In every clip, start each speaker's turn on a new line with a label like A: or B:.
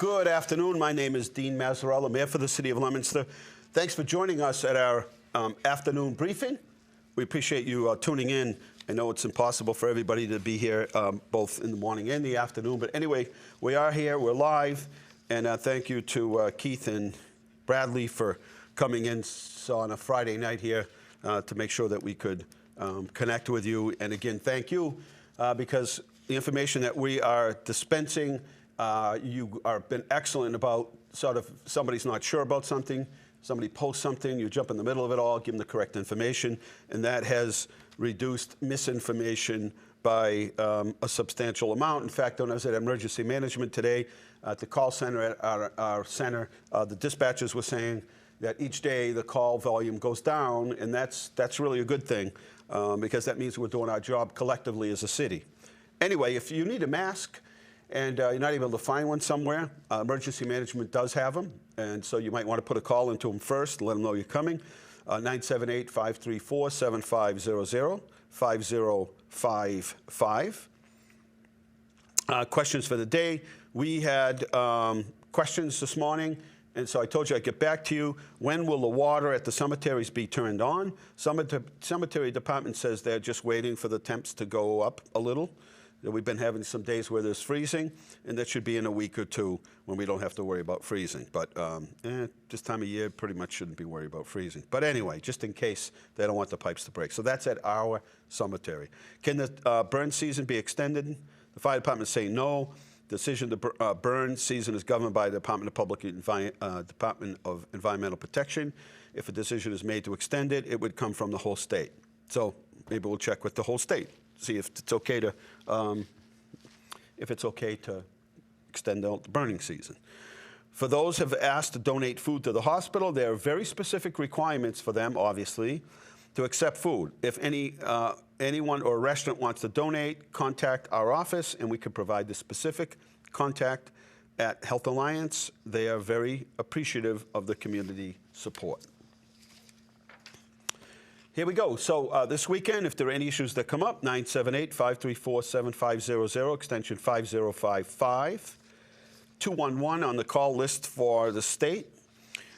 A: Good afternoon. My name is Dean Mazzarella, Mayor for the City of Leominster. Thanks for joining us at our afternoon briefing. We appreciate you tuning in. I know it's impossible for everybody to be here both in the morning and the afternoon, but anyway, we are here, we're live, and thank you to Keith and Bradley for coming in on a Friday night here to make sure that we could connect with you. And again, thank you because the information that we are dispensing, you have been excellent about sort of somebody's not sure about something, somebody posts something, you jump in the middle of it all, give them the correct information, and that has reduced misinformation by a substantial amount. In fact, when I was at emergency management today at the call center at our center, the dispatchers were saying that each day the call volume goes down, and that's really a good thing because that means we're doing our job collectively as a city. Anyway, if you need a mask and you're not able to find one somewhere, emergency management does have them, and so you might want to put a call into them first, let them know you're coming. 978-534-7500, 5055. Questions for the day. We had questions this morning, and so I told you I'd get back to you. When will the water at the cemeteries be turned on? Cemetery department says they're just waiting for the temps to go up a little. We've been having some days where there's freezing, and that should be in a week or two when we don't have to worry about freezing. But this time of year, pretty much shouldn't be worried about freezing. But anyway, just in case they don't want the pipes to break. So that's at our cemetery. Can the burn season be extended? The fire department is saying no. Decision to burn season is governed by the Department of Environmental Protection. If a decision is made to extend it, it would come from the whole state. So maybe we'll check with the whole state. See if it's okay to extend out the burning season. For those who have asked to donate food to the hospital, there are very specific requirements for them, obviously, to accept food. If anyone or a restaurant wants to donate, contact our office, and we can provide the specific contact at Health Alliance. They are very appreciative of the community support. Here we go. So this weekend, if there are any issues that come up, 978-534-7500, extension 5055. 211 on the call list for the state.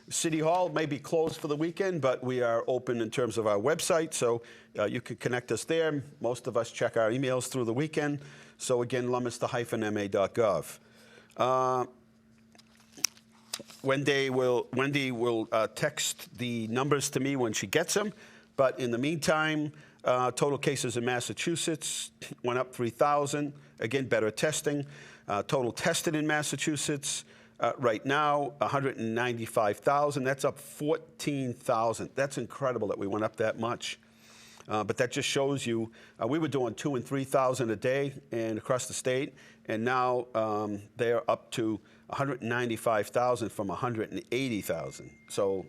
A: City Hall may be closed for the weekend, but we are open in terms of our website, so you can connect us there. Most of us check our emails through the weekend. So again, leominster-ma.gov. Wendy will text the numbers to me when she gets them. But in the meantime, total cases in Massachusetts went up 3,000. Again, better testing. Total tested in Massachusetts right now, 195,000. That's up 14,000. That's incredible that we went up that much. But that just shows you, we were doing 2,000 and 3,000 a day and across the state, and now they're up to 195,000 from 180,000. So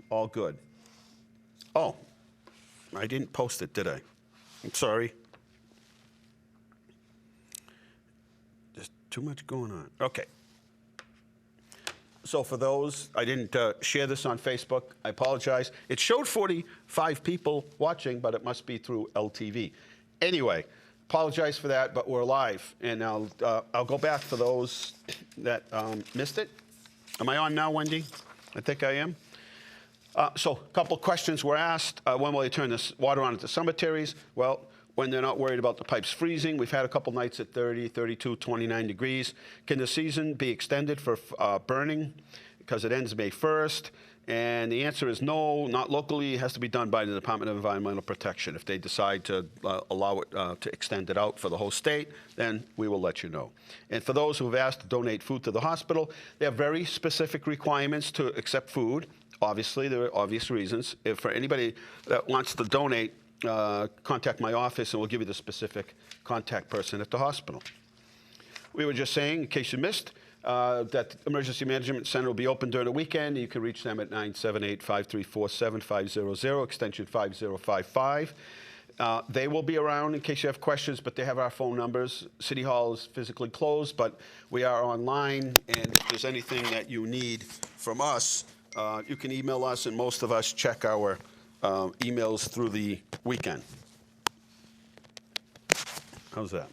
A: all good. Oh. I didn't post it, did I? I'm sorry. There's too much going on. Okay. So for those, I didn't share this on Facebook. I apologize. It showed 45 people watching, but it must be through LTV. Anyway, apologize for that, but we're live. And I'll go back for those that missed it. Am I on now, Wendy? I think I am. So a couple questions were asked. When will they turn this water on at the cemeteries? Well, when they're not worried about the pipes freezing. We've had a couple nights at 30, 32, 29 degrees. Can the season be extended for burning? Because it ends May 1st. And the answer is no, not locally. It has to be done by the Department of Environmental Protection. If they decide to allow it to extend it out for the whole state, then we will let you know. And for those who have asked to donate food to the hospital, there are very specific requirements to accept food. Obviously, there are obvious reasons. If for anybody that wants to donate, contact my office and we'll give you the specific contact person at the hospital. We were just saying, in case you missed, that Emergency Management Center will be open during the weekend. You can reach them at 978-534-7500, extension 5055. They will be around in case you have questions, but they have our phone numbers. City Hall is physically closed, but we are online, and if there's anything that you need from us, you can email us, and most of us check our emails through the weekend. How's that?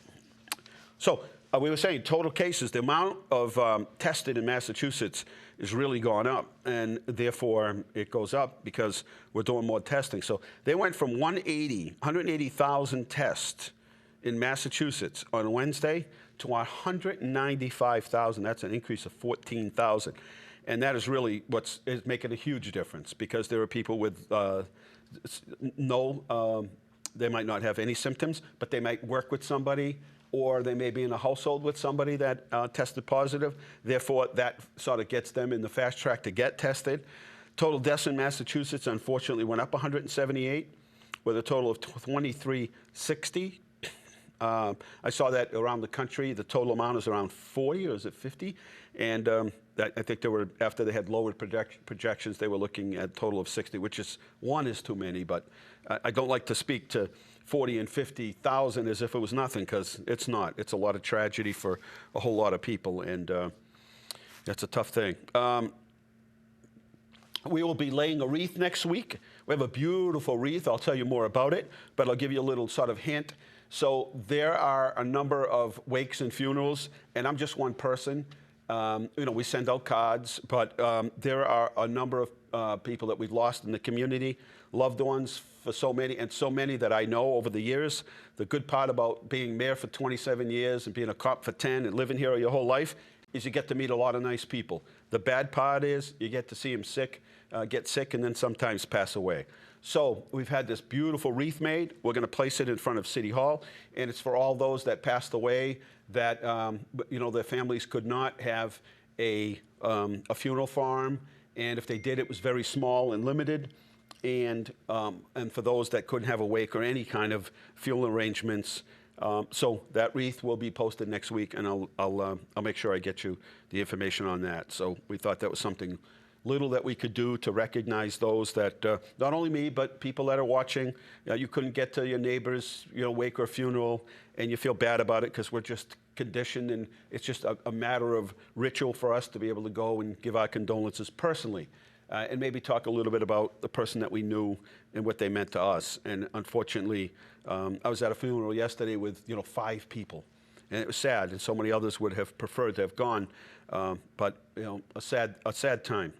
A: So we were saying total cases, the amount of tested in Massachusetts is really gone up, and therefore it goes up because we're doing more testing. So they went from 180,000 tests in Massachusetts on Wednesday to 195,000. That's an increase of 14,000. And that is really what's is making a huge difference, because there are people with they might not have any symptoms, but they might work with somebody, or they may be in a household with somebody that tested positive. Therefore, that sort of gets them in the fast track to get tested. Total deaths in Massachusetts, unfortunately, went up 178, with a total of 2,360. I saw that around the country. The total amount is around 40, or is it 50? And I think they were, after they had lowered projections, they were looking at a total of 60, which is, one is too many, but I don't like to speak to 40 and 50,000 as if it was nothing, because it's not. It's a lot of tragedy for a whole lot of people, and that's a tough thing. We will be laying a wreath next week. We have a beautiful wreath. I'll tell you more about it, but I'll give you a little sort of hint. So there are a number of wakes and funerals, and I'm just one person. We send out cards, but there are a number of people that we've lost in the community, loved ones for so many that I know over the years. The good part about being mayor for 27 years and being a cop for 10 and living here your whole life is you get to meet a lot of nice people. The bad part is you get to see them get sick, and then sometimes pass away. So we've had this beautiful wreath made. We're going to place it in front of City Hall, and it's for all those that passed away that their families could not have a funeral farm, and if they did, it was very small and limited. And for those that couldn't have a wake or any kind of funeral arrangements, so that wreath will be posted next week, and I'll make sure I get you the information on that. So we thought that was something little that we could do to recognize those that, not only me, but people that are watching. You couldn't get to your neighbor's wake or funeral, and you feel bad about it because we're just conditioned, and it's just a matter of ritual for us to be able to go and give our condolences personally, and maybe talk a little bit about the person that we knew and what they meant to us. And unfortunately, I was at a funeral yesterday with 5 people, and it was sad, and so many others would have preferred to have gone, but a sad time.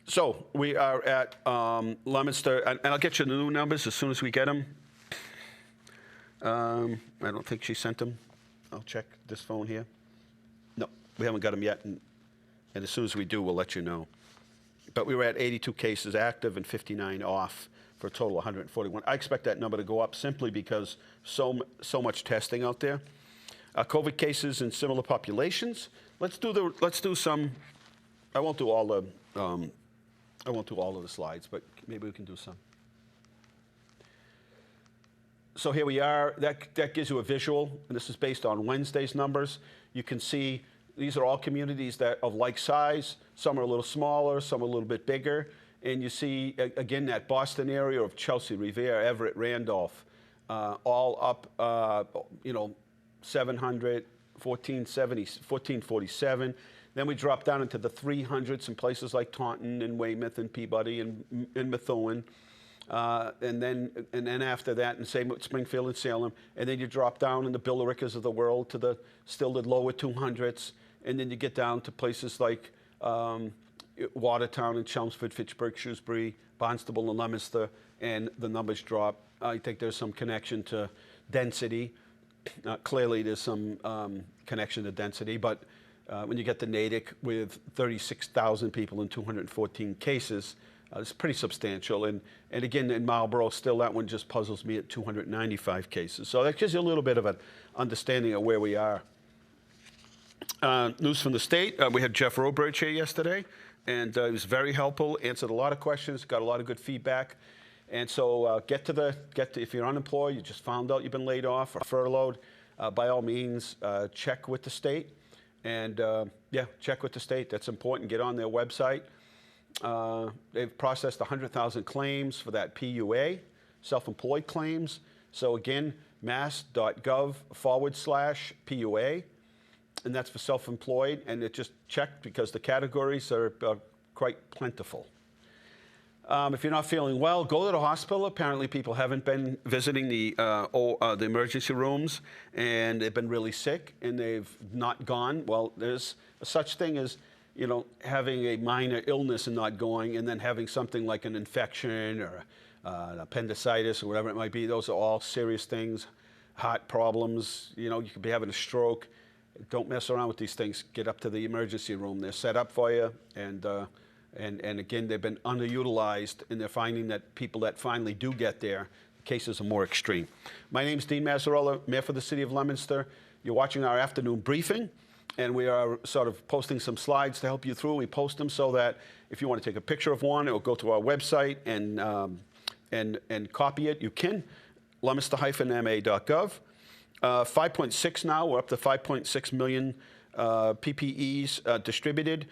A: So we are at Leominster, and I'll get you the new numbers as soon as we get them. I don't think she sent them. I'll check this phone here. No, we haven't got them yet, and as soon as we do, we'll let you know. But we were at 82 cases active and 59 off, for a total of 141. I expect that number to go up simply because so much testing out there. COVID cases in similar populations. Let's do some. I won't do all of the slides, but maybe we can do some. So here we are. That gives you a visual, and this is based on Wednesday's numbers. You can see these are all communities that of like size. Some are a little smaller, some are a little bit bigger. And you see, again, that Boston area of Chelsea, Revere, Everett, Randolph, all up, 700, 1470, 1447. Then we drop down into the 300s in places like Taunton and Weymouth and Peabody and Methuen. And then after that, and same with Springfield and Salem. And then you drop down in the Billericas of the world to the lower 200s. And then you get down to places like Watertown and Chelmsford, Fitchburg, Shrewsbury, Barnstable, and Leominster, and the numbers drop. I think there's some connection to density. Clearly, there's some connection to density, but when you get to Natick with 36,000 people and 214 cases, it's pretty substantial. And again, in Marlborough, still that one just puzzles me at 295 cases. So that gives you a little bit of an understanding of where we are. News from the state. We had Jeff Robridge here yesterday, and he was very helpful, answered a lot of questions, got a lot of good feedback. And so if you're unemployed, you just found out you've been laid off or furloughed, by all means, check with the state. And check with the state. That's important. Get on their website. They've processed 100,000 claims for that PUA, self-employed claims. So again, mass.gov/PUA. And that's for self-employed, and it just checked because the categories are quite plentiful. If you're not feeling well, go to the hospital. Apparently, people haven't been visiting the emergency rooms, and they've been really sick, and they've not gone. Well, there's such thing as, you know, having a minor illness and not going, and then having something like an infection or an appendicitis or whatever it might be. Those are all serious things. Heart problems. You know, you could be having a stroke. Don't mess around with these things. Get up to the emergency room. They're set up for you, and again, they've been underutilized, and they're finding that people that finally do get there, cases are more extreme. My name's Dean Mazzarella, Mayor for the City of Leominster. You're watching our afternoon briefing, and we are sort of posting some slides to help you through. We post them so that if you want to take a picture of one or go to our website and copy it, you can, leominster-ma.gov. 5.6 now, we're up to 5.6 million PPEs distributed.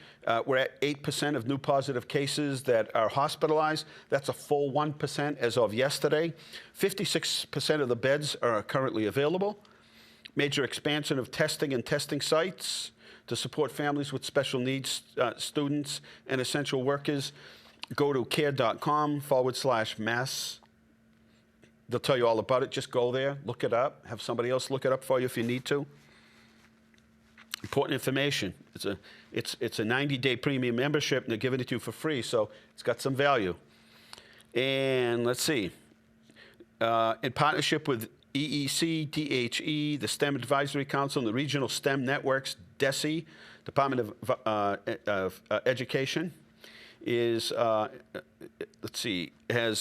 A: We're at 8% of new positive cases that are hospitalized. That's a full 1% as of yesterday. 56% of the beds are currently available. Major expansion of testing and testing sites to support families with special needs, students and essential workers. Go to care.com/mass. They'll tell you all about it. Just go there, look it up, have somebody else look it up for you if you need to. Important information. It's a 90-day premium membership, and they're giving it to you for free, so it's got some value. And let's see. In partnership with EEC, DHE, the STEM Advisory Council, and the Regional STEM Networks, DESE, Department of Education, has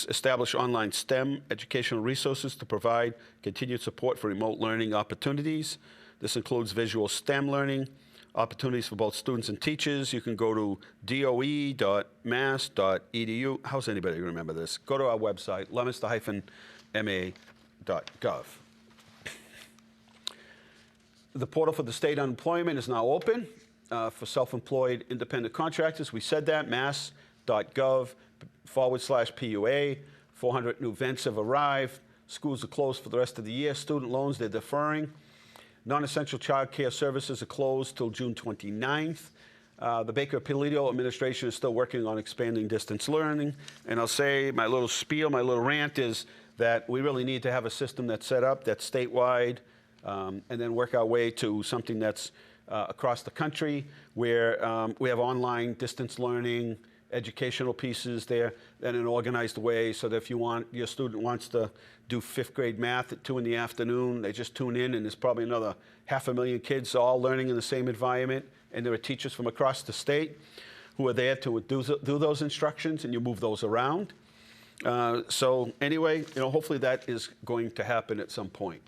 A: established online STEM educational resources to provide continued support for remote learning opportunities. This includes visual STEM learning opportunities for both students and teachers. You can go to doe.mass.edu. How's anybody remember this? Go to our website, leominster-ma.gov. The portal for the state unemployment is now open for self-employed independent contractors. We said that, mass.gov/PUA. 400 new vents have arrived. Schools are closed for the rest of the year. Student loans, they're deferring. Non-essential child care services are closed till June 29th. The Baker-Polito administration is still working on expanding distance learning. And I'll say my little spiel, my little rant is that we really need to have a system that's set up, that's statewide, and then work our way to something that's across the country where we have online distance learning, educational pieces there in an organized way, so that if your student wants to do 5th grade math at 2 in the afternoon, they just tune in, and there's probably another 500,000 kids all learning in the same environment, and there are teachers from across the state who are there to do those instructions, and you move those around. So anyway, you know, hopefully that is going to happen at some point.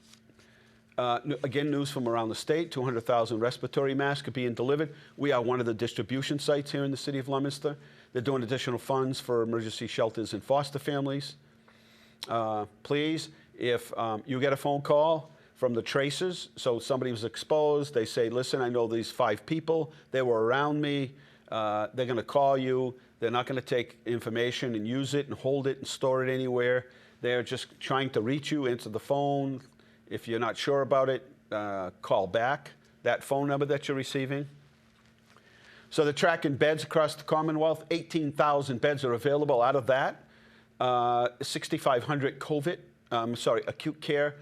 A: Again, news from around the state, 200,000 respiratory masks are being delivered. We are one of the distribution sites here in the city of Leominster. They're doing additional funds for emergency shelters and foster families. Please, if you get a phone call from the tracers, so somebody was exposed, they say, listen, I know these 5 people, they were around me, they're going to call you, they're not going to take information and use it and hold it and store it anywhere. They're just trying to reach you, answer the phone. If you're not sure about it, call back that phone number that you're receiving. So they're tracking beds across the Commonwealth. 18,000 beds are available out of that. 6,500 acute care,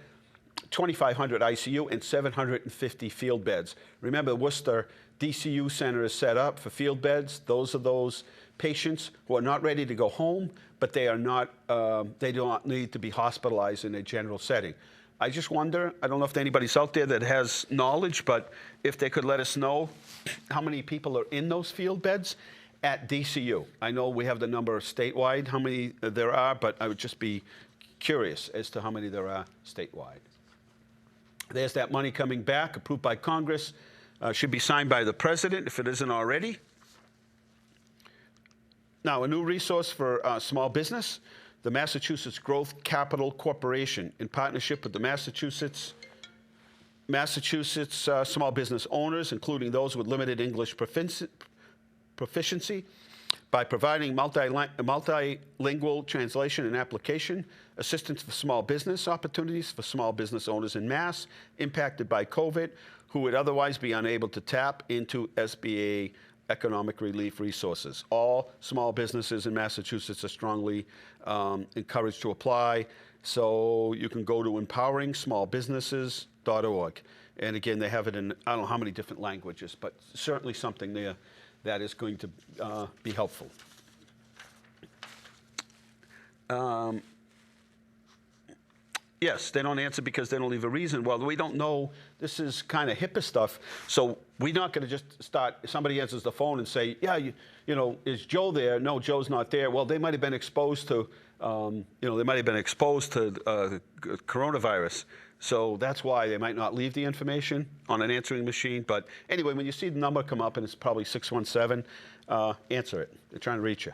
A: 2,500 ICU, and 750 field beds. Remember, the Worcester DCU Center is set up for field beds. Those are those patients who are not ready to go home, but they do not need to be hospitalized in a general setting. I just wonder, I don't know if anybody's out there that has knowledge, but if they could let us know how many people are in those field beds at DCU. I know we have the number statewide, how many there are, but I would just be curious as to how many there are statewide. There's that money coming back, approved by Congress. Should be signed by the president if it isn't already. Now, a new resource for small business. The Massachusetts Growth Capital Corporation, in partnership with the Massachusetts small business owners, including those with limited English proficiency, by providing multilingual translation and application, assistance for small business opportunities for small business owners in Mass impacted by COVID, who would otherwise be unable to tap into SBA economic relief resources. All small businesses in Massachusetts are strongly encouraged to apply. So you can go to empoweringsmallbusinesses.org. And again, they have it in, I don't know how many different languages, but certainly something there that is going to be helpful. Yes, they don't answer because they don't leave a reason. Well, we don't know. This is kind of HIPAA stuff. So we're not going to just start, somebody answers the phone and say, yeah, you know, is Joe there? No, Joe's not there. Well, they might have been exposed to, coronavirus. So that's why they might not leave the information on an answering machine. But anyway, when you see the number come up and it's probably 617, answer it. They're trying to reach you.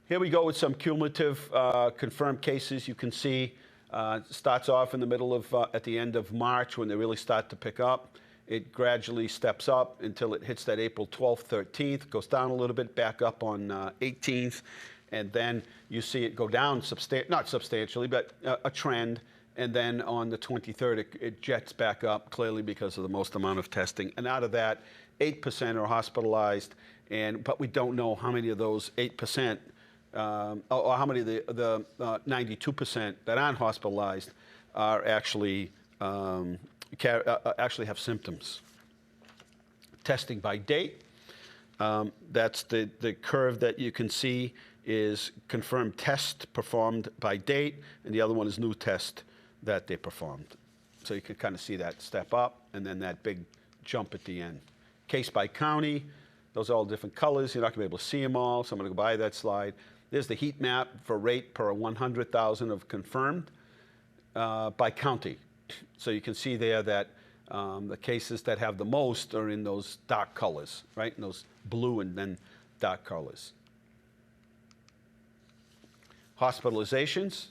A: Here we go with some cumulative confirmed cases. You can see starts off in the middle of, at the end of March when they really start to pick up. It gradually steps up until it hits that April 12th, 13th, goes down a little bit, back up on 18th, and then you see it go down, not substantially, but a trend, and then on the 23rd, it jets back up, clearly because of the most amount of testing. And out of that, 8% are hospitalized, but we don't know how many of those 8%, or how many of the 92% that aren't hospitalized are actually have symptoms. Testing by date, that's the curve that you can see is confirmed test performed by date, and the other one is new test that they performed. So you can kind of see that step up and then that big jump at the end. Case by county, those are all different colors. You're not going to be able to see them all, so I'm going to go by that slide. There's the heat map for rate per 100,000 of confirmed by county. So you can see there that the cases that have the most are in those dark colors, right? In those blue and then dark colors. Hospitalizations,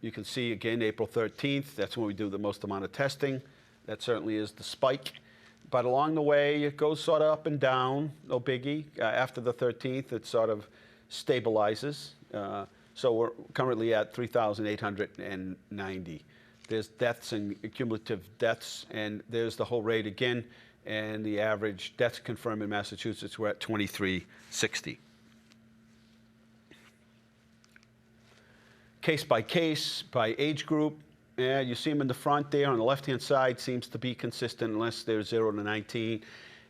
A: you can see again April 13th, that's when we do the most amount of testing. That certainly is the spike. But along the way, it goes sort of up and down, no biggie. After the 13th, it sort of stabilizes. So we're currently at 3,890. There's deaths and cumulative deaths, and there's the whole rate again. And the average deaths confirmed in Massachusetts, we're at 2,360. Case by case, by age group. Yeah, you see them in the front there on the left-hand side, seems to be consistent unless they're 0 to 19. And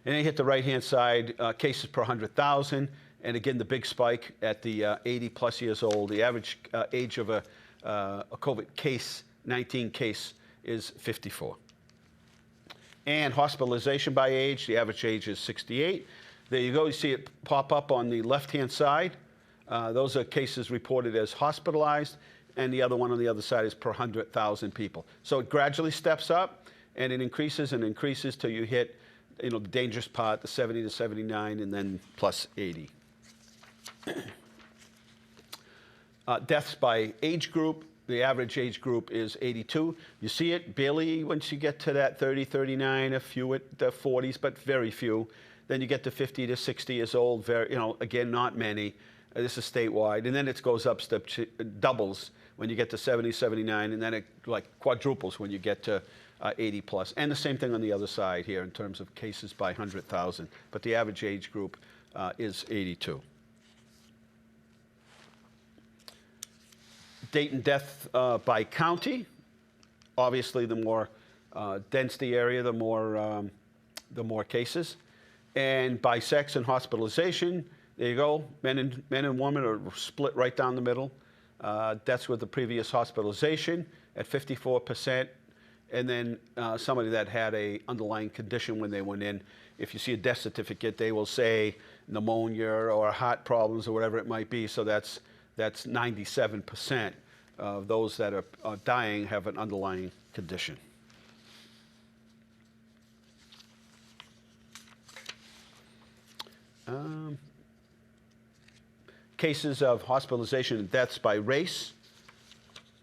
A: then you hit the right-hand side, cases per 100,000. And again, the big spike at the 80 plus years old. The average age of a COVID case, 19 case, is 54. And hospitalization by age, the average age is 68. There you go, you see it pop up on the left-hand side. Those are cases reported as hospitalized, and the other one on the other side is per 100,000 people. So it gradually steps up, and it increases and increases till you hit, the dangerous part, the 70 to 79, and then plus 80. Deaths by age group. The average age group is 82. You see it barely once you get to that 30, 39, a few at the 40s, but very few. Then you get to 50 to 60 years old, again, not many. This is statewide. And then it goes up, doubles when you get to 70, 79, and then it like quadruples when you get to 80 plus. And the same thing on the other side here in terms of cases by 100,000. But the average age group is 82. Date and death by county. Obviously, the more dense the area, the more cases. And by sex and hospitalization, there you go. Men and women are split right down the middle. Deaths with the previous hospitalization at 54%. And then somebody that had an underlying condition when they went in. If you see a death certificate, they will say pneumonia or heart problems or whatever it might be. So that's 97% of those that are dying have an underlying condition. Cases of hospitalization and deaths by race,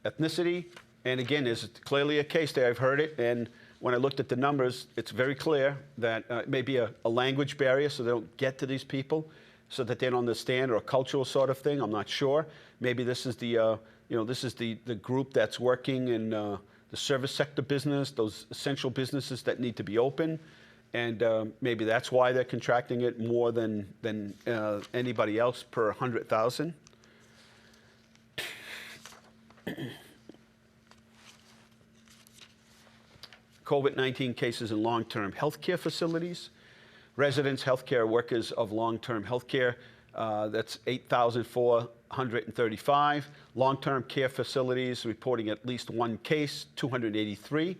A: ethnicity, and again, there's clearly a case there. I've heard it, and when I looked at the numbers, it's very clear that it may be a language barrier, so they don't get to these people, so that they don't understand, or a cultural sort of thing. I'm not sure. Maybe this is the the group that's working in the service sector business, those essential businesses that need to be open, And maybe that's why they're contracting it more than anybody else per 100,000. COVID-19 cases in long-term healthcare facilities. Residents, healthcare workers of long-term healthcare, that's 8,435. Long-term care facilities reporting at least one case, 283.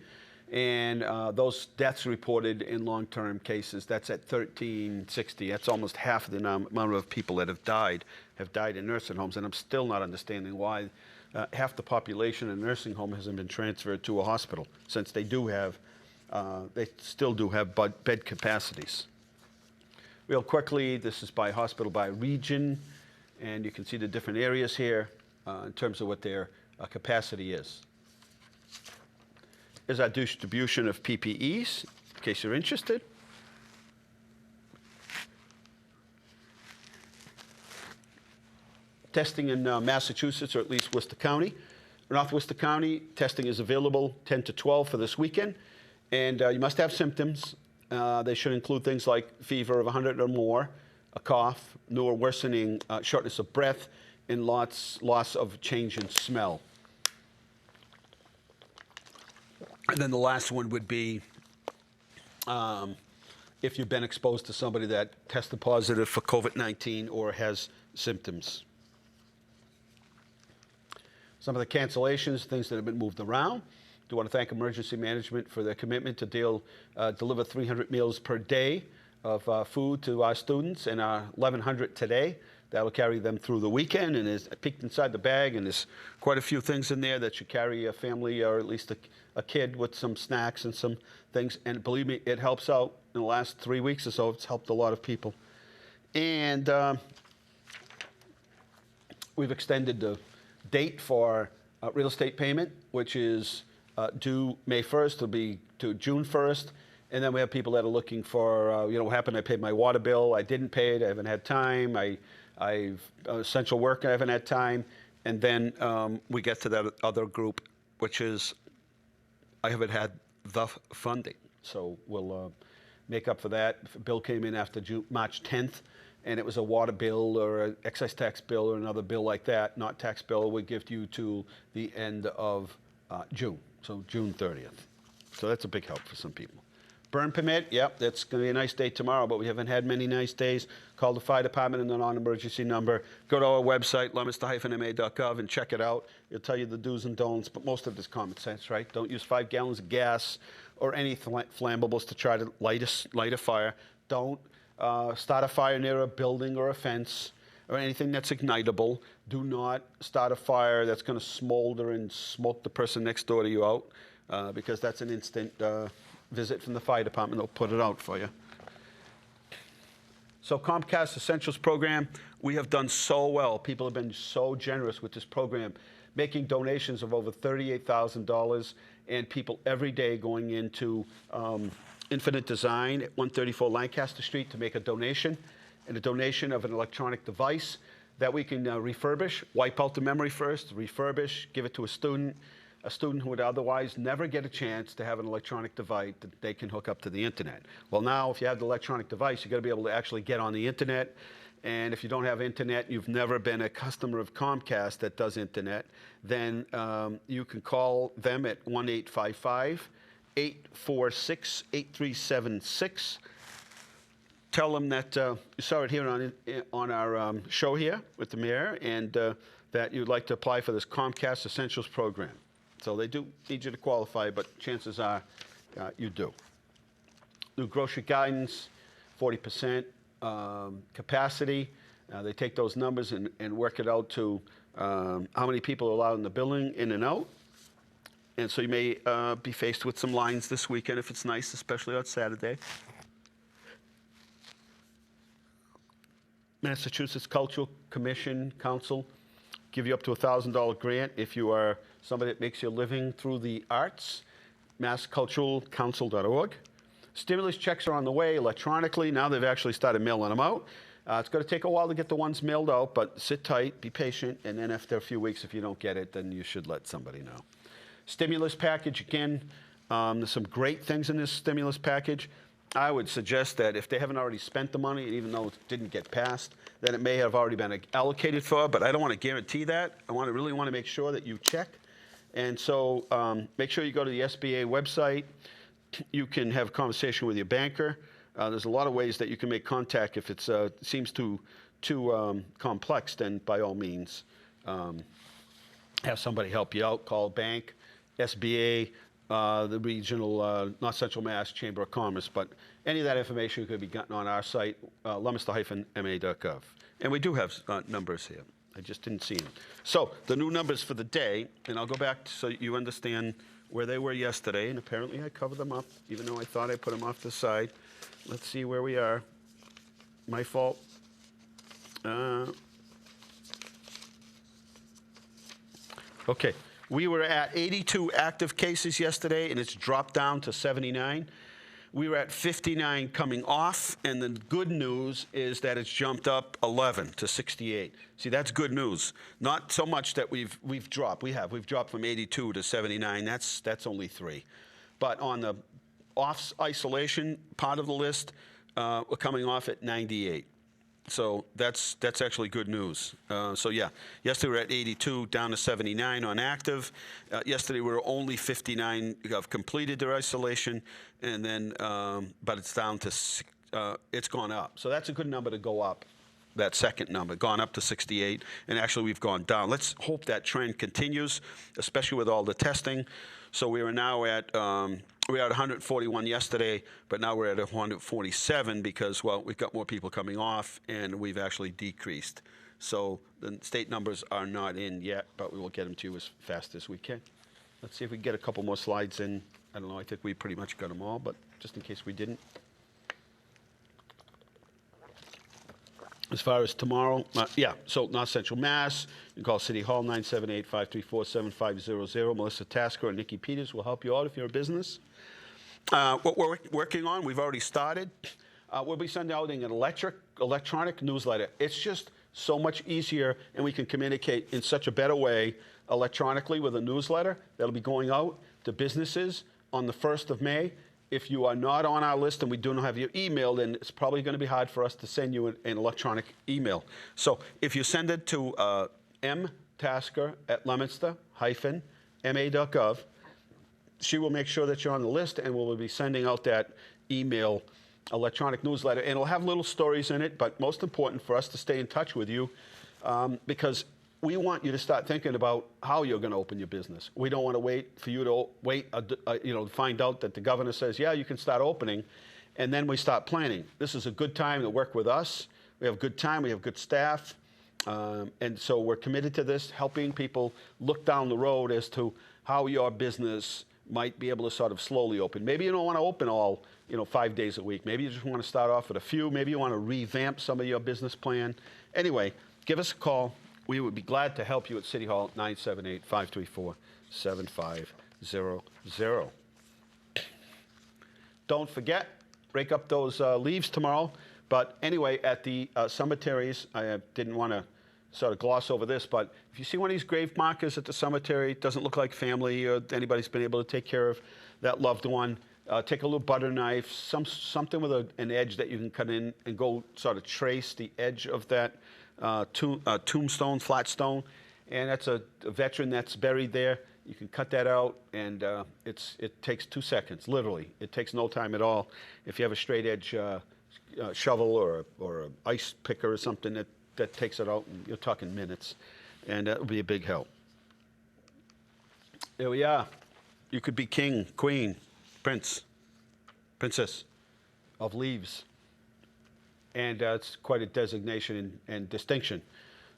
A: And those deaths reported in long-term cases, that's at 1,360. That's almost half of the amount of people that have died in nursing homes. And I'm still not understanding why half the population in a nursing home hasn't been transferred to a hospital, since they still do have bed capacities. Real quickly, this is by hospital, by region, and you can see the different areas here in terms of what their capacity is. Here's our distribution of PPEs, in case you're interested. Testing in Massachusetts, or at least Worcester County. North Worcester County, testing is available 10 to 12 for this weekend. And you must have symptoms. They should include things like fever of 100 or more, a cough, new or worsening shortness of breath, and loss of change in smell. And then the last one would be if you've been exposed to somebody that tested positive for COVID-19 or has symptoms. Some of the cancellations, things that have been moved around. I want to thank Emergency Management for their commitment to deliver 300 meals per day of food to our students, and our 1,100 today. That will carry them through the weekend, and I peeked inside the bag, and there's quite a few things in there that should carry a family, or at least a kid, with some snacks and some things. And believe me, it helps out. In the last 3 weeks or so, it's helped a lot of people. And we've extended the date for real estate payment, which is due May 1st, it'll be to June 1st. And then we have people that are looking for, what happened? I paid my water bill. I didn't pay it. I haven't had time. I've essential work. I haven't had time. And then we get to that other group, which is I haven't had the funding. So we'll make up for that. The bill came in after March 10th, and it was a water bill or an excise tax bill or another bill like that, not tax bill. We give you to the end of June. So June 30th. So that's a big help for some people. Burn permit, yep, that's going to be a nice day tomorrow, but we haven't had many nice days. Call the fire department and the non-emergency number. Go to our website, leominster-ma.gov, and check it out. It'll tell you the do's and don'ts, but most of it is common sense, right? Don't use 5 gallons of gas or any flammables to try to light a fire. Don't start a fire near a building or a fence or anything that's ignitable. Do not start a fire that's going to smolder and smoke the person next door to you out, because that's an instant visit from the fire department. They'll put it out for you. So COMCAST Essentials program, we have done so well. People have been so generous with this program, making donations of over $38,000, and people every day going into Infinite Design at 134 Lancaster Street to make a donation, and a donation of an electronic device that we can refurbish, wipe out the memory first, refurbish, give it to a student who would otherwise never get a chance to have an electronic device that they can hook up to the internet. Well, now, if you have the electronic device, you've got to be able to actually get on the internet. And if you don't have internet, you've never been a customer of COMCAST that does internet, then you can call them at 1-855-846-8376. Tell them that you saw it here on our show here with the mayor, and that you'd like to apply for this COMCAST Essentials program. So they do need you to qualify, but chances are you do. New grocery guidance, 40% capacity. They take those numbers and work it out to how many people are allowed in the building, in and out. And so you may be faced with some lines this weekend if it's nice, especially on Saturday. Massachusetts Cultural Council give you up to a $1,000 grant if you are somebody that makes your living through the arts. massculturalcouncil.org. Stimulus checks are on the way electronically. Now they've actually started mailing them out. It's going to take a while to get the ones mailed out, but sit tight, be patient, and then after a few weeks, if you don't get it, then you should let somebody know. Stimulus package, again, there's some great things in this stimulus package. I would suggest that if they haven't already spent the money, even though it didn't get passed, then it may have already been allocated for, but I don't want to guarantee that. I really want to make sure that you check. And so make sure you go to the SBA website. You can have a conversation with your banker. There's a lot of ways that you can make contact. If it seems too complex, then by all means, have somebody help you out. Call bank, SBA, the regional, not Central Mass Chamber of Commerce, but any of that information could be gotten on our site, leominster-ma.gov. And we do have numbers here. I just didn't see them. So the new numbers for the day, and I'll go back so you understand where they were yesterday, and apparently I covered them up, even though I thought I put them off the side. Let's see where we are. My fault. Okay, we were at 82 active cases yesterday, and it's dropped down to 79. We were at 59 coming off, and the good news is that it's jumped up 11 to 68. See, that's good news. Not so much that we've dropped. We've dropped from 82 to 79. That's only 3. But on the off isolation part of the list, we're coming off at 98. So that's actually good news. So yeah, yesterday we were at 82, down to 79 on active. Yesterday we were only 59 have completed their isolation, and then but it's down to it's gone up. So that's a good number to go up. That second number gone up to 68, and actually we've gone down. Let's hope that trend continues, especially with all the testing. So we are now at we were at 141 yesterday, but now we're at 147 because, well, we've got more people coming off, and we've actually decreased. So the state numbers are not in yet, but we will get them to you as fast as we can. Let's see if we can get a couple more slides in. I don't know. I think we pretty much got them all, but just in case we didn't. As far as tomorrow, so North Central Mass, you can call City Hall, 978-534-7500. Melissa Tasker and Nikki Peters will help you out if you're a business. What we're working on, we've already started. We'll be sending out an electronic newsletter. It's just so much easier, and we can communicate in such a better way electronically with a newsletter that'll be going out to businesses on the 1st of May. If you are not on our list and we do not have your email, then it's probably going to be hard for us to send you an electronic email. So if you send it to mtasker@leominster-ma.gov, she will make sure that you're on the list, and we'll be sending out that email electronic newsletter. And it'll have little stories in it, but most important for us to stay in touch with you because we want you to start thinking about how you're going to open your business. We don't want to wait for you to to find out that the governor says, yeah, you can start opening, and then we start planning. This is a good time to work with us. We have a good time. We have good staff. And so we're committed to this, helping people look down the road as to how your business might be able to sort of slowly open. Maybe you don't want to open all 5 days a week. Maybe you just want to start off with a few. Maybe you want to revamp some of your business plan. Anyway, give us a call. We would be glad to help you at City Hall, 978-534-7500. Don't forget, break up those leaves tomorrow. But anyway, at the cemeteries, I didn't want to sort of gloss over this, but if you see one of these grave markers at the cemetery, it doesn't look like family or anybody's been able to take care of that loved one, take a little butter knife, something with an edge that you can cut in and go sort of trace the edge of that tombstone, flat stone, and that's a veteran that's buried there. You can cut that out, and it takes 2 seconds, literally. It takes no time at all. If you have a straight edge shovel or an ice picker or something that takes it out, and you're talking minutes, and that would be a big help. There we are. You could be king, queen, prince, princess of leaves. And it's quite a designation and distinction.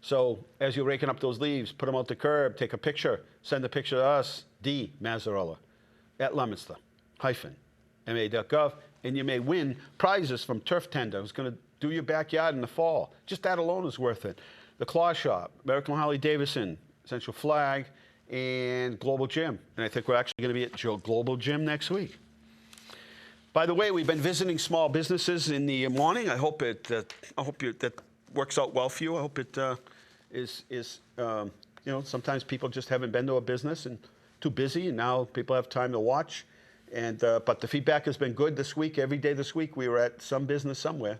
A: So as you're raking up those leaves, put them out the curb, take a picture, send a picture to us, D. Mazzarella, at Leominster-ma.gov, and you may win prizes from Turf Tender, who's going to do your backyard in the fall. Just that alone is worth it. The Claw Shop, American Harley Davidson, Central Flag, and Global Gym. And I think we're actually going to be at Global Gym next week. By the way, we've been visiting small businesses in the morning. I hope that works out well for you. I hope it sometimes people just haven't been to a business and too busy, and now people have time to watch. And but the feedback has been good this week. Every day this week, we were at some business somewhere.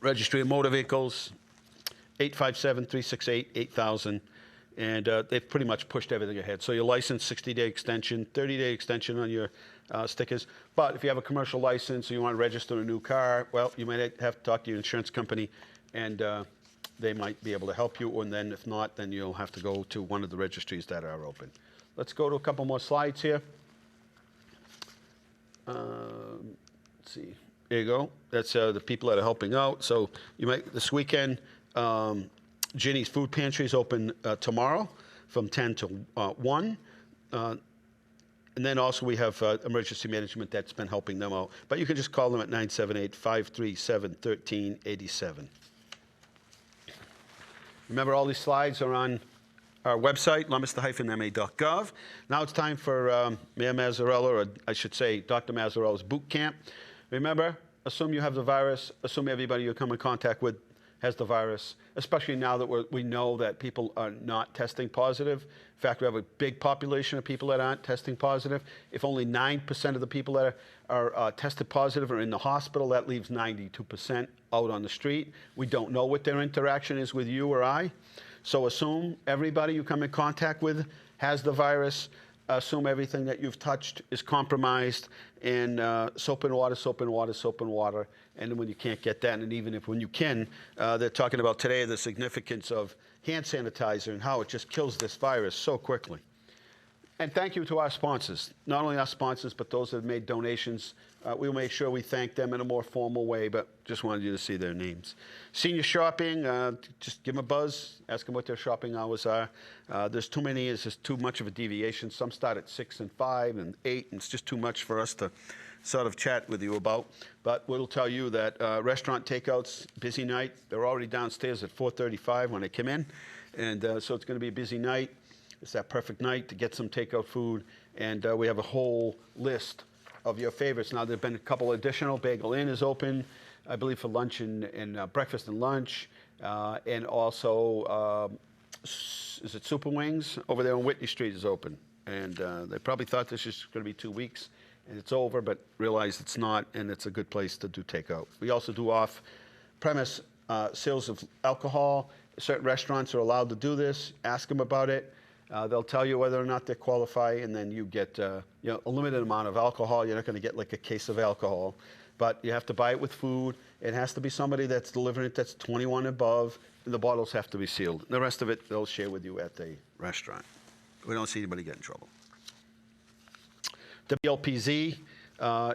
A: Registry of Motor Vehicles, 857-368-8000. And they've pretty much pushed everything ahead. So your license, 60-day extension, 30-day extension on your stickers. But if you have a commercial license or you want to register a new car, well, you might have to talk to your insurance company, and they might be able to help you. And then if not, then you'll have to go to one of the registries that are open. Let's go to a couple more slides here. Let's see. There you go. That's the people that are helping out. So you might this weekend. Ginny's Food Pantry is open tomorrow from 10 to 1. And then also we have emergency management that's been helping them out. But you can just call them at 978-537-1387. Remember, all these slides are on our website, leominster-ma.gov. Now it's time for Mayor Mazzarella, or I should say Dr. Mazzarella's boot camp. Remember, assume you have the virus. Assume everybody you come in contact with has the virus, especially now that we know that people are not testing positive. In fact, we have a big population of people that aren't testing positive. If only 9% of the people that are tested positive are in the hospital, that leaves 92% out on the street. We don't know what their interaction is with you or I. So assume everybody you come in contact with has the virus. Assume everything that you've touched is compromised, and soap and water, soap and water, soap and water. And then when you can't get that, and even if when you can, they're talking about today the significance of hand sanitizer and how it just kills this virus so quickly. And thank you to our sponsors. Not only our sponsors, but those that have made donations. We'll make sure we thank them in a more formal way, but just wanted you to see their names. Senior shopping, just give them a buzz. Ask them what their shopping hours are. There's too many. It's just too much of a deviation. Some start at 6 and 5 and 8, and it's just too much for us to sort of chat with you about. But we'll tell you that restaurant takeouts, busy night. They're already downstairs at 4:35 when they come in, and so it's going to be a busy night. It's that perfect night to get some takeout food, and we have a whole list of your favorites. Now, there have been a couple additional. Bagel Inn is open, I believe, for lunch and breakfast and lunch, and also, is it Super Wings? Over there on Whitney Street is open, and they probably thought this was going to be 2 weeks, and it's over, but realized it's not, and it's a good place to do takeout. We also do off-premise sales of alcohol. Certain restaurants are allowed to do this. Ask them about it. They'll tell you whether or not they qualify, and then you get a limited amount of alcohol. You're not going to get like a case of alcohol, but you have to buy it with food. It has to be somebody that's delivering it that's 21 above, and the bottles have to be sealed. The rest of it, they'll share with you at the restaurant. We don't see anybody get in trouble. WLPZ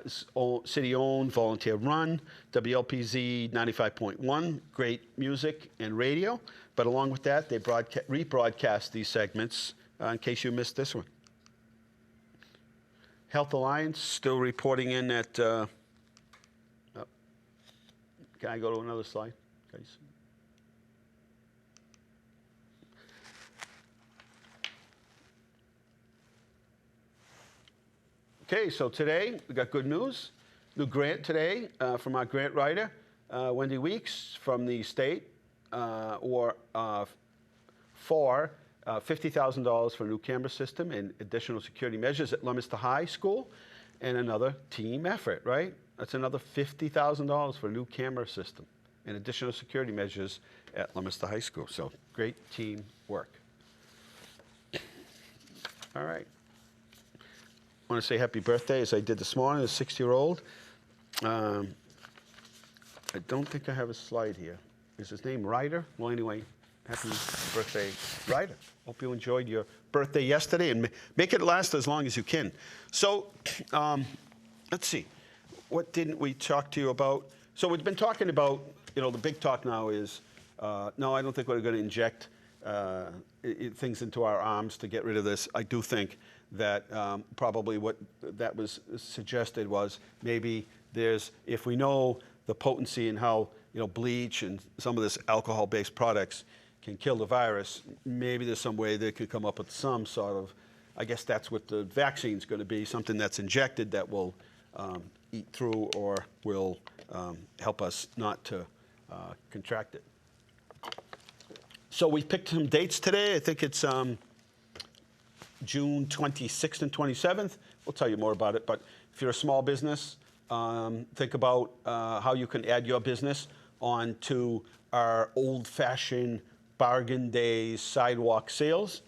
A: is city-owned, volunteer-run. WLPZ 95.1, great music and radio. But along with that, they rebroadcast these segments in case you missed this one. Health Alliance still reporting in at. Can I go to another slide, please? Okay, so today we got good news. New grant today from our grant writer, Wendy Weeks, from the state. For $50,000 for a new camera system and additional security measures at Leominster High School, and another team effort, right? That's another $50,000 for a new camera system and additional security measures at Leominster High School. So great team work. All right. I want to say happy birthday, as I did this morning, a 6-year-old. I don't think I have a slide here. Is his name Ryder? Well, anyway, happy birthday, Ryder. Hope you enjoyed your birthday yesterday, and make it last as long as you can. So, let's see. What didn't we talk to you about? So we've been talking about, the big talk now is, no, I don't think we're going to inject things into our arms to get rid of this. I do think that probably what that was suggested was maybe if we know the potency and how bleach and some of this alcohol-based products can kill the virus, maybe there's some way they could come up with some sort of, I guess that's what the vaccine's going to be, something that's injected that will eat through or will help us not to contract it. So we picked some dates today. I think it's June 26th and 27th. We'll tell you more about it. But if you're a small business, think about how you can add your business onto our old-fashioned bargain days sidewalk sales.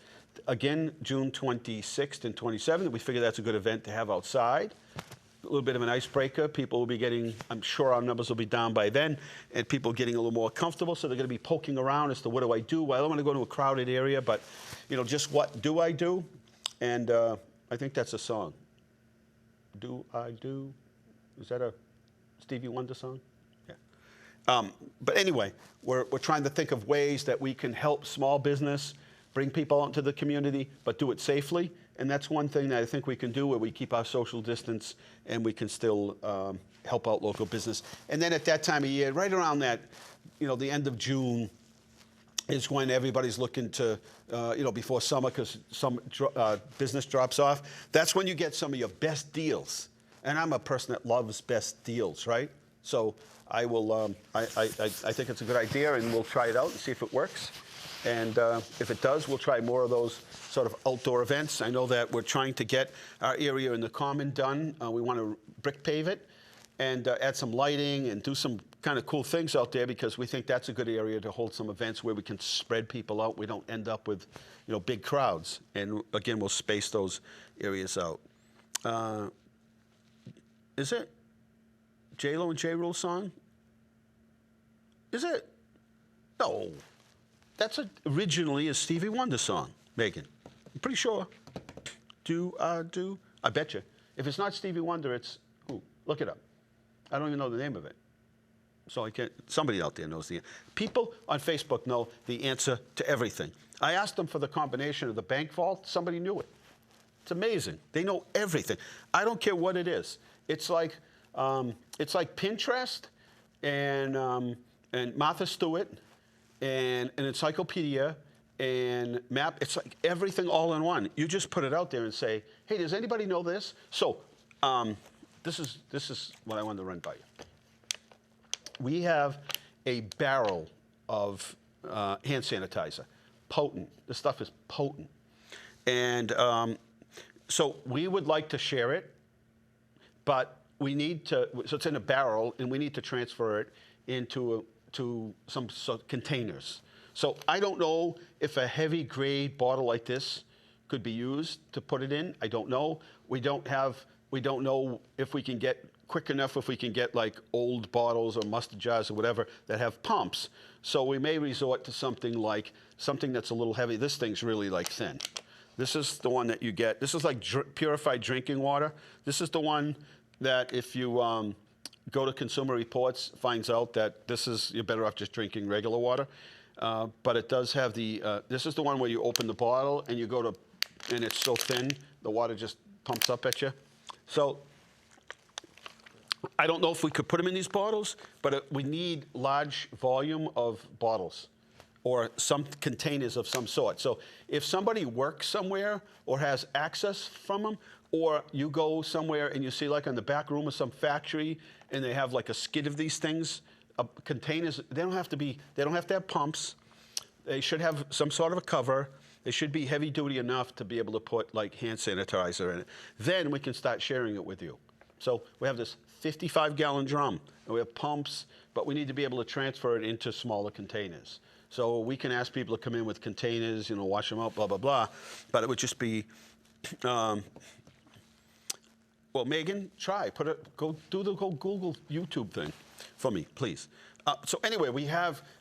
A: Again, June 26th and 27th. We figure that's a good event to have outside. A little bit of an icebreaker. People will be getting, I'm sure our numbers will be down by then, and people getting a little more comfortable, so they're going to be poking around as to what do I do? Well, I don't want to go to a crowded area, but, you know, just what do I do? And I think that's a song. Do I do? Is that a Stevie Wonder song? Yeah. But anyway, we're trying to think of ways that we can help small business, bring people out into the community, but do it safely. And that's one thing that I think we can do, where we keep our social distance and we can still help out local business. And then at that time of year, right around that, you know, the end of June is when everybody's looking to, you know, before summer, because some business drops off. That's when you get some of your best deals. And I'm a person that loves best deals, right? So I will, I think it's a good idea, and we'll try it out and see if it works. And if it does, we'll try more of those sort of outdoor events. I know that we're trying to get our area in the Common done. We want to brick pave it and add some lighting and do some kind of cool things out there, because we think that's a good area to hold some events where we can spread people out. We don't end up with, you know, big crowds. And again, we'll space those areas out. Is it J-Lo and J-Rule song? Is it? No. That's originally a Stevie Wonder song, Megan. I'm pretty sure. Do I do? I bet you. If it's not Stevie Wonder, it's who? Look it up. I don't even know the name of it. So I can't. Somebody out there knows the answer. People on Facebook know the answer to everything. I asked them for the combination of the bank vault. Somebody knew it. It's amazing. They know everything. I don't care what it is. It's like Pinterest and Martha Stewart and an encyclopedia and map. It's like everything all in one. You just put it out there and say, hey, does anybody know this? So this is what I wanted to run by you. We have a barrel of hand sanitizer. Potent. This stuff is potent. And so we would like to share it, but we need to, so it's in a barrel, and we need to transfer it into some sort of containers. So I don't know if a heavy grade bottle like this could be used to put it in. I don't know. We don't know if we can get quick enough, if we can get like old bottles or mustard jars or whatever that have pumps. So we may resort to something that's a little heavy. This thing's really like thin. This is the one that you get. This is like purified drinking water. This is the one that if you go to Consumer Reports, finds out that you're better off just drinking regular water. But it does have this is the one where you open the bottle and you go to, and it's so thin, the water just pumps up at you. So I don't know if we could put them in these bottles, but we need large volume of bottles or some containers of some sort. So if somebody works somewhere or has access from them, or you go somewhere and you see like in the back room of some factory and they have like a skid of these things, containers, they don't have to have pumps. They should have some sort of a cover. They should be heavy duty enough to be able to put like hand sanitizer in it. Then we can start sharing it with you. So we have this 55-gallon drum, and we have pumps, but we need to be able to transfer it into smaller containers. So we can ask people to come in with containers, you know, wash them out, blah, blah, blah. But it would just be, well, Megan, go do the Google YouTube thing for me, please. So anyway,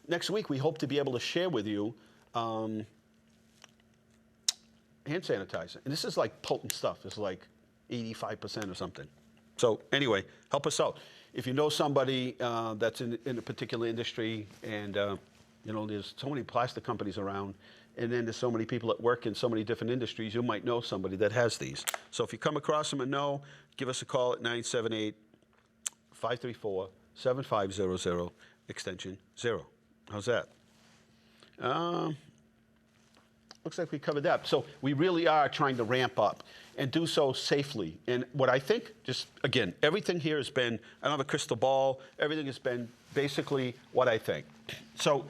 A: next week, we hope to be able to share with you hand sanitizer. And this is like potent stuff. It's like 85% or something. So anyway, help us out. If you know somebody that's in a particular industry, and you know, there's so many plastic companies around, and then there's so many people that work in so many different industries, you might know somebody that has these. So if you come across them and know, give us a call at 978-534-7500, extension 0. How's that? Looks like we covered that. So we really are trying to ramp up and do so safely. And what I think, just again, everything here has been, I don't have a crystal ball, everything has been basically what I think. So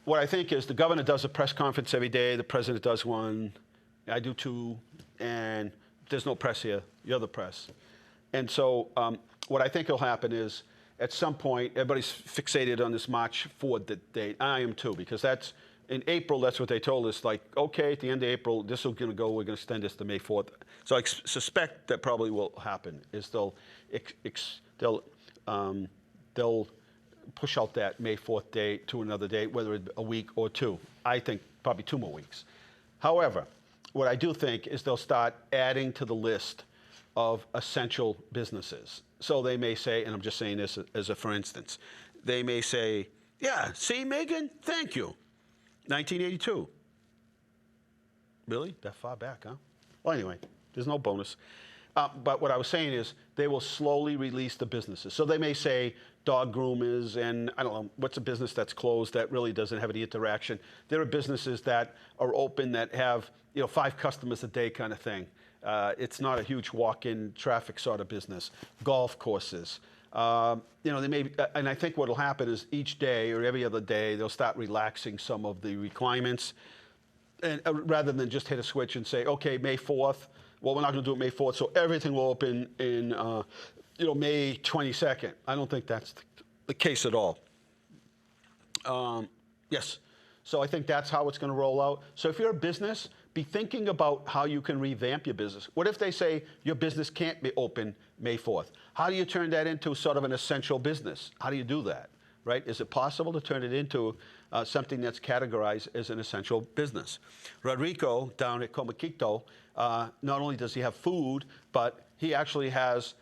A: what I think is the governor does a press conference every day, the president does one, I do too, and there's no press here. You're the press. And so what I think will happen is at some point, everybody's fixated on this March 4th date. I am too, because that's in April, that's what they told us, like, okay, at the end of April, this is going to go, we're going to extend this to May 4th. So I suspect that probably will happen, is they'll push out that May 4th date to another date, whether it's a week or two. I think probably 2 more weeks. However, what I do think is they'll start adding to the list of essential businesses. So they may say, and I'm just saying this as a for instance, they may say, yeah, see, Megan, thank you. 1982. Really? That far back, huh? Well, anyway, there's no bonus. But what I was saying is they will slowly release the businesses. So they may say dog groomers and, I don't know, what's a business that's closed that really doesn't have any interaction. There are businesses that are open that have, 5 customers a day kind of thing. It's not a huge walk-in traffic sort of business. Golf courses. They may, and I think what will happen is each day or every other day, they'll start relaxing some of the requirements. And rather than just hit a switch and say, okay, May 4th, well, we're not going to do it May 4th, so everything will open in, May 22nd. I don't think that's the case at all. Yes. So I think that's how it's going to roll out. So if you're a business, be thinking about how you can revamp your business. What if they say your business can't be open May 4th? How do you turn that into sort of an essential business? How do you do that, right? Is it possible to turn it into something that's categorized as an essential business? Rodrigo down at COMCAST, not only does he have food, but he actually has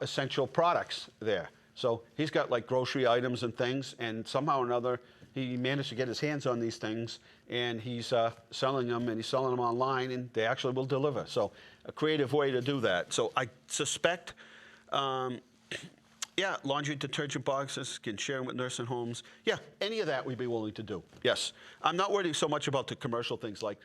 A: essential products there. So he's got like grocery items and things, and somehow or another, he managed to get his hands on these things, and he's selling them, and he's selling them online, and they actually will deliver. So a creative way to do that. So I suspect, laundry detergent boxes, can share them with nursing homes. Yeah, any of that we'd be willing to do. Yes. I'm not worried so much about the commercial things like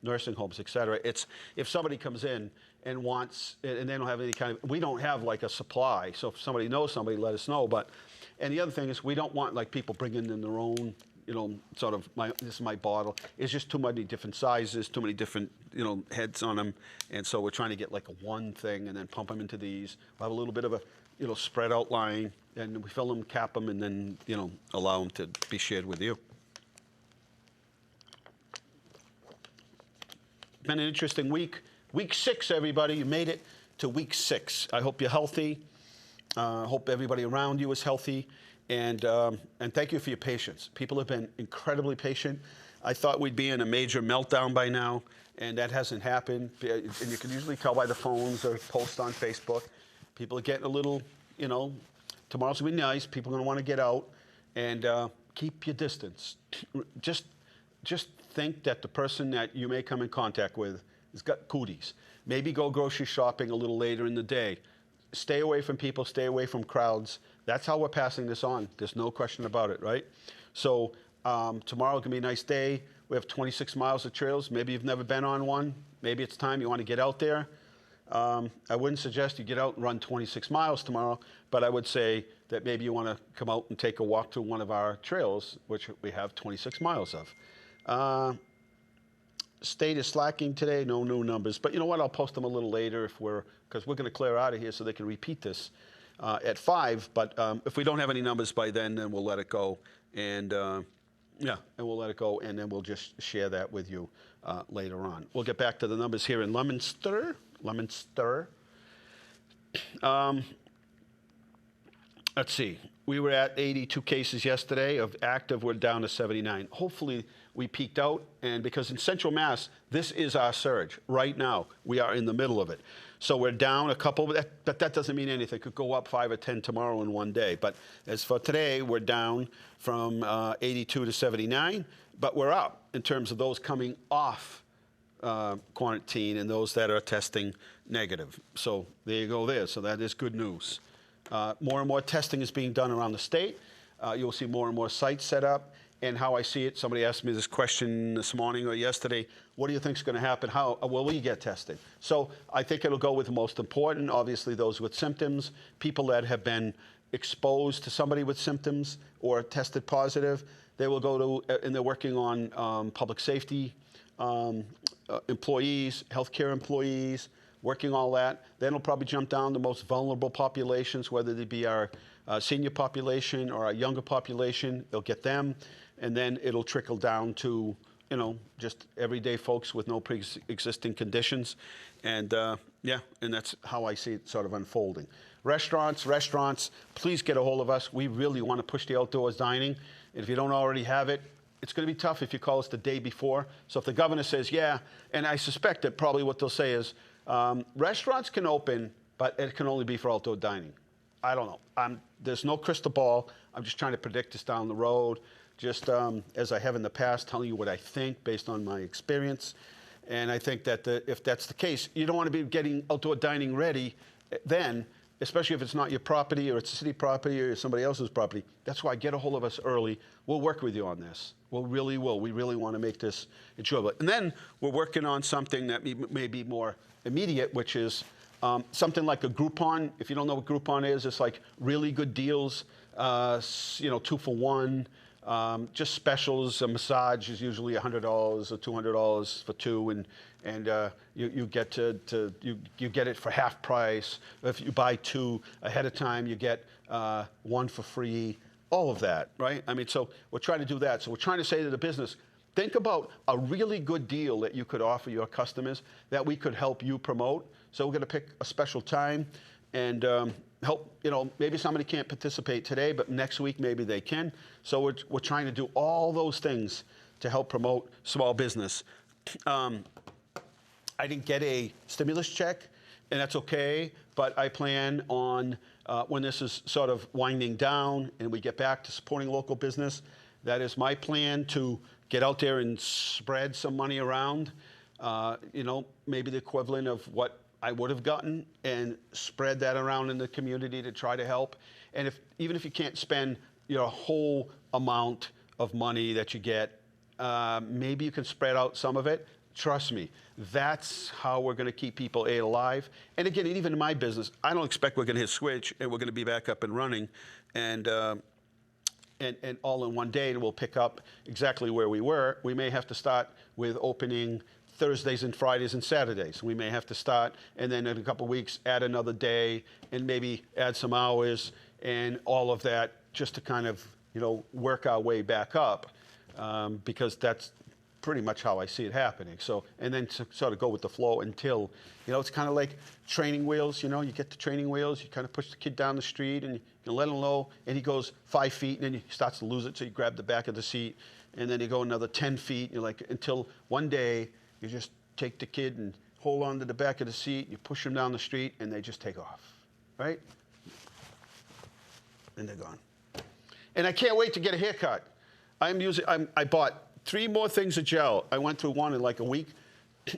A: nursing homes, et cetera. It's if somebody comes in and wants, and they don't have any kind of, we don't have like a supply. So if somebody knows somebody, let us know. But, and the other thing is we don't want like people bringing in their own, sort of, this is my bottle. It's just too many different sizes, too many different, heads on them. And so we're trying to get like a one thing and then pump them into these. We'll have a little bit of a, spread out line, and we fill them, cap them, and then, allow them to be shared with you. Been an interesting week. Week 6, everybody. You made it to week 6. I hope you're healthy. Hope everybody around you is healthy. And thank you for your patience. People have been incredibly patient. I thought we'd be in a major meltdown by now, and that hasn't happened. And you can usually tell by the phones or posts on Facebook. People are getting a little, tomorrow's going to be nice. People are going to want to get out. And keep your distance. Just think that the person that you may come in contact with has got cooties. Maybe go grocery shopping a little later in the day. Stay away from people. Stay away from crowds. That's how we're passing this on. There's no question about it, right? So tomorrow can be a nice day. We have 26 miles of trails. Maybe you've never been on one. Maybe it's time you want to get out there. I wouldn't suggest you get out and run 26 miles tomorrow, but I would say that maybe you want to come out and take a walk through one of our trails, which we have 26 miles of. State is slacking today, no new numbers. But you know what? I'll post them a little later because we're going to clear out of here so they can repeat this at 5. But if we don't have any numbers by then we'll let it go. And we'll let it go, and then we'll just share that with you later on. We'll get back to the numbers here in Leominster. Let's see. We were at 82 cases yesterday. Of active, we're down to 79. Hopefully, we peaked out, and because in Central Mass, this is our surge. Right now, we are in the middle of it. So we're down a couple, but that doesn't mean anything. It could go up 5 or 10 tomorrow in one day. But as for today, we're down from 82 to 79, but we're up in terms of those coming off quarantine and those that are testing negative. So there you go there. So that is good news. More and more testing is being done around the state. You'll see more and more sites set up. And how I see it, somebody asked me this question this morning or yesterday, what do you think is going to happen? How will we get tested? So I think it'll go with the most important, obviously those with symptoms, people that have been exposed to somebody with symptoms or tested positive. They will go to, and they're working on public safety employees, healthcare employees, working all that. Then it'll probably jump down to most vulnerable populations, whether they be our senior population or our younger population. It'll get them, and then it'll trickle down to, you know, just everyday folks with no pre-existing conditions. And yeah, and that's how I see it sort of unfolding. Restaurants, please get a hold of us. We really want to push the outdoors dining. And if you don't already have it, it's going to be tough if you call us the day before. So if the governor says, yeah, and I suspect that probably what they'll say is, restaurants can open, but it can only be for outdoor dining. I don't know. There's no crystal ball. I'm just trying to predict this down the road, just as I have in the past, telling you what I think based on my experience. And I think that if that's the case, you don't want to be getting outdoor dining ready then, especially if it's not your property or it's a city property or somebody else's property. That's why get a hold of us early. We'll work with you on this. We really will. We really want to make this enjoyable. And then we're working on something that may be more immediate, which is something like a Groupon. If you don't know what Groupon is, it's like really good deals, you know, 2 for 1. Just specials. A massage is usually $100 or $200 for 2, and you get you get it for half price. If you buy 2 ahead of time, you get 1 for free. All of that, right? I mean, so we're trying to do that. So we're trying to say to the business, think about a really good deal that you could offer your customers that we could help you promote. So we're going to pick a special time and help, you know, maybe somebody can't participate today, but next week maybe they can. So we're trying to do all those things to help promote small business. I didn't get a stimulus check, and that's okay, but I plan on, when this is sort of winding down and we get back to supporting local business, that is my plan to get out there and spread some money around, you know, maybe the equivalent of what I would have gotten, and spread that around in the community to try to help. And even if you can't spend your whole amount of money that you get, maybe you can spread out some of it. Trust me, that's how we're going to keep people alive. And again, even in my business, I don't expect we're going to hit switch and we're going to be back up and running, and all in one day, and we'll pick up exactly where we were. We may have to start with opening Thursdays and Fridays and Saturdays. We may have to start, and then in a couple of weeks, add another day, and maybe add some hours, and all of that, just to kind of, you know, work our way back up, because that's pretty much how I see it happening. So, and then to sort of go with the flow until, you know, it's kind of like training wheels. You know, you get the training wheels, you kind of push the kid down the street, and you let him know, and he goes 5 feet, and then he starts to lose it, so you grab the back of the seat, and then you go another 10 feet, you're like, until one day, you just take the kid and hold on to the back of the seat, you push them down the street, and they just take off, right? And they're gone. And I can't wait to get a haircut. I bought 3 more things of gel. I went through one in like a week,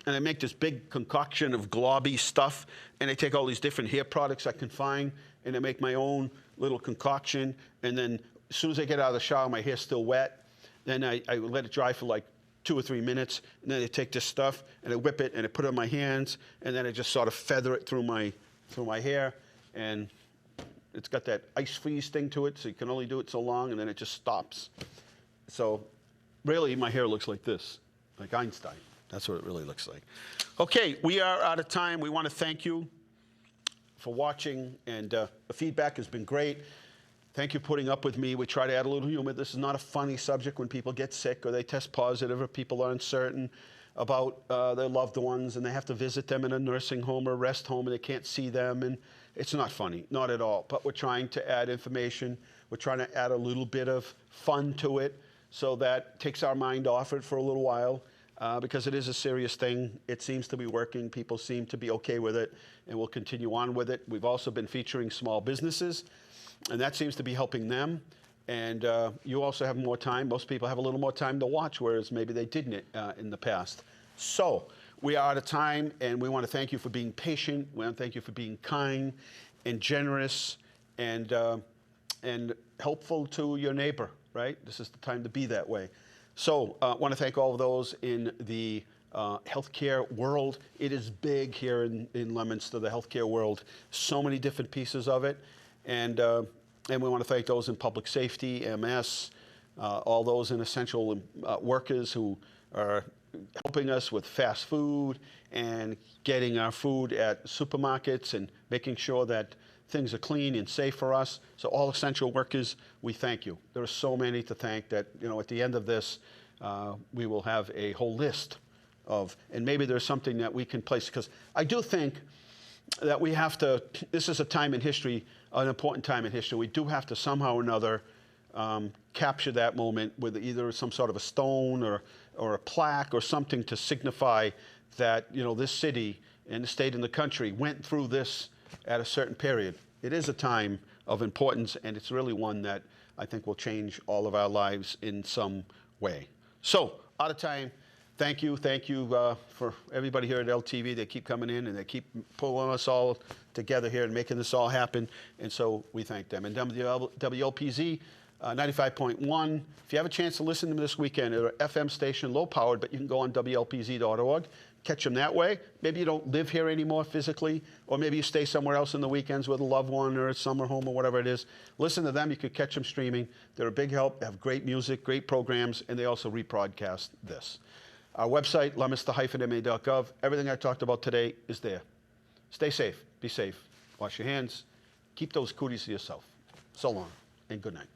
A: and I make this big concoction of globby stuff, and I take all these different hair products I can find, and I make my own little concoction, and then as soon as I get out of the shower, my hair's still wet, then I let it dry for like 2 or 3 minutes, and then I take this stuff and I whip it and I put it on my hands, and then I just sort of feather it through my hair, and it's got that ice freeze thing to it, so you can only do it so long, and then it just stops. So really, my hair looks like this, like Einstein. That's what it really looks like. Okay, we are out of time. We want to thank you for watching, and the feedback has been great. Thank you for putting up with me. We try to add a little humor. This is not a funny subject when people get sick or they test positive or people are uncertain about their loved ones and they have to visit them in a nursing home or a rest home and they can't see them. And it's not funny, not at all. But we're trying to add information. We're trying to add a little bit of fun to it so that takes our mind off it for a little while because it is a serious thing. It seems to be working. People seem to be okay with it, and we'll continue on with it. We've also been featuring small businesses, and that seems to be helping them. And you also have more time. Most people have a little more time to watch, whereas maybe they didn't in the past. So we are out of time, and we want to thank you for being patient. We want to thank you for being kind and generous and helpful to your neighbor, right? This is the time to be that way. So I want to thank all of those in the healthcare world. It is big here in Leominster, the healthcare world. So many different pieces of it. And we want to thank those in public safety, MS, all those in essential workers who are helping us with fast food and getting our food at supermarkets and making sure that things are clean and safe for us. So all essential workers, we thank you. There are so many to thank that, at the end of this, we will have a whole list of, and maybe there's something that we can place, because I do think that we have to, this is a time in history, an important time in history. We do have to somehow or another capture that moment with either some sort of a stone or a plaque or something to signify that, this city and the state and the country went through this at a certain period. It is a time of importance, and it's really one that I think will change all of our lives in some way. So, out of time. Thank you for everybody here at LTV. They keep coming in and they keep pulling us all together here and making this all happen. And so we thank them. And WLPZ 95.1. If you have a chance to listen to them this weekend, they're an FM station, low powered, but you can go on WLPZ.org, catch them that way. Maybe you don't live here anymore physically, or maybe you stay somewhere else in the weekends with a loved one or a summer home or whatever it is. Listen to them. You could catch them streaming. They're a big help. They have great music, great programs, and they also rebroadcast this. Our website, leominster-ma.gov. Everything I talked about today is there. Stay safe. Be safe. Wash your hands. Keep those cooties to yourself. So long, and good night.